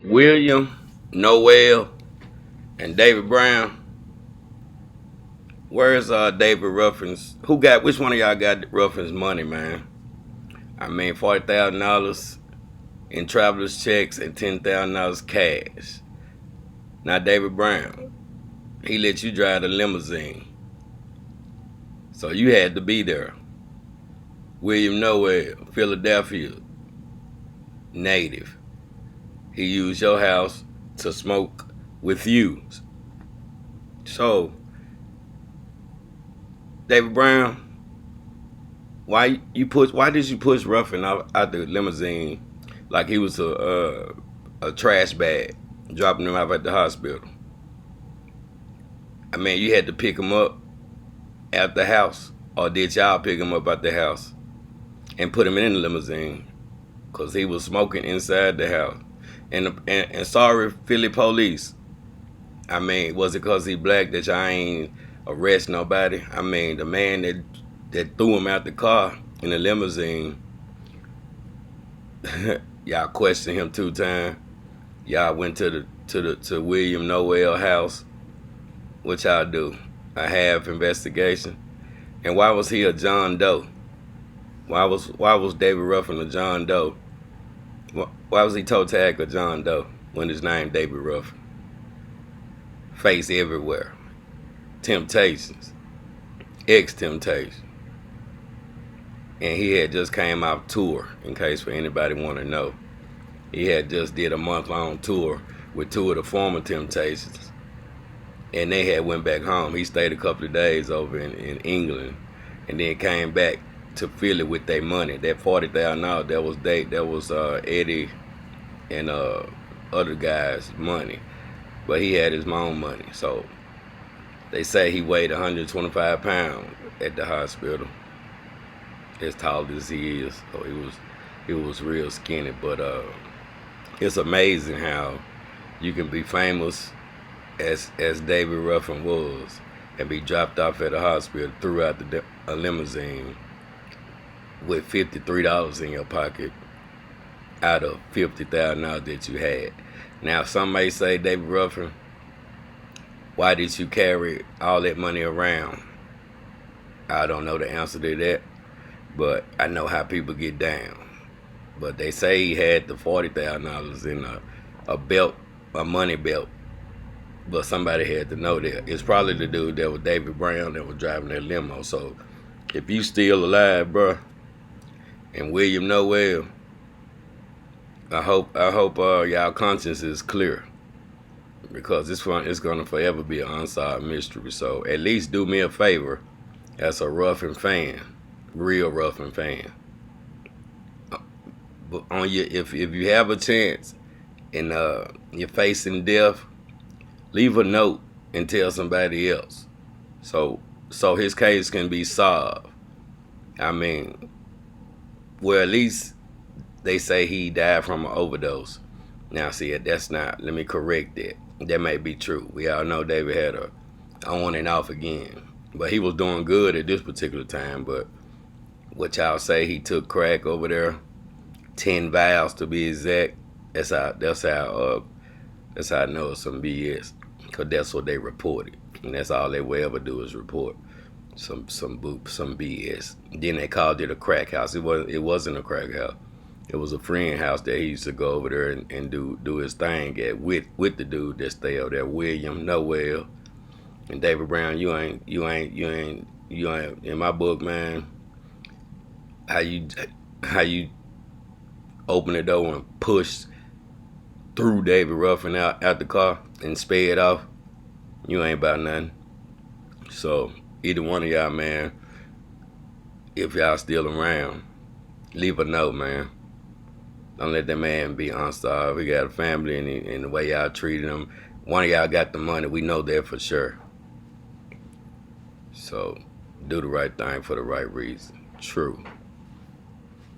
William, Nowell, and David Brown. Where's David Ruffin's? Which one of y'all got Ruffin's money, man? I mean, $40,000 in traveler's checks and $10,000 cash. Now David Brown, he let you drive the limousine, so you had to be there. William Nowell, Philadelphia native. He used your house to smoke with you. So, David Brown, why did you push Ruffin out the limousine like he was a trash bag, dropping him off at the hospital? I mean, you had to pick him up at the house, or did y'all pick him up at the house and put him in the limousine? Because he was smoking inside the house. And sorry, Philly police. I mean, was it because he black that y'all ain't arrest nobody? I mean, the man that threw him out the car in the limousine, y'all questioned him 2 times. Y'all went to William Nowell house. What y'all do? A half investigation. And why was he a John Doe? Why was David Ruffin a John Doe? Why was he toe tag a John Doe when his name David Ruffin? Face everywhere. Temptations. Ex-Temptation. And he had just came out tour, in case for anybody want to know. He had just did a month-long tour with 2 of the former Temptations. And they had went back home. He stayed a couple of days over in England and then came back to Philly with their money. That $40,000, that was Eddie and other guys' money. But he had his own money. So they say he weighed 125 pounds at the hospital. As tall as he is. So he was real skinny. But it's amazing how you can be famous as David Ruffin was and be dropped off at a hospital throughout a limousine with $53 in your pocket out of $50,000 that you had. Now, some may say, David Ruffin, why did you carry all that money around? I don't know the answer to that, but I know how people get down. But they say he had the $40,000 in a belt, a money belt. But somebody had to know that. It's probably the dude that was David Brown that was driving that limo. So if you still alive, bro, and William Nowell, I hope y'all conscience is clear, because it's gonna forever be an unsolved mystery. So at least do me a favor, as a Ruffin fan, real Ruffin fan. But if you have a chance and you're facing death, leave a note and tell somebody else, so his case can be solved. I mean, well, at least they say he died from an overdose. Now, see, that's not. Let me correct that. That may be true. We all know David had a on and off again, but he was doing good at this particular time. But what y'all say, he took crack over there, 10 vials to be exact. That's how I know it's some BS. Cause that's what they reported, and that's all they will ever do is report some BS. Then they called it a crack house. It wasn't a crack house. It was a friend house that he used to go over there and do his thing at with the dude that stay over there, William Nowell. And David Brown, you ain't in my book, man. How you open the door and push threw David Ruffin out the car and sped off, you ain't about nothing. So either one of y'all, man, if y'all still around, leave a note, man. Don't let that man be unsolved. He got a family, and the way y'all treated him, one of y'all got the money. We know that for sure. So do the right thing for the right reason. True.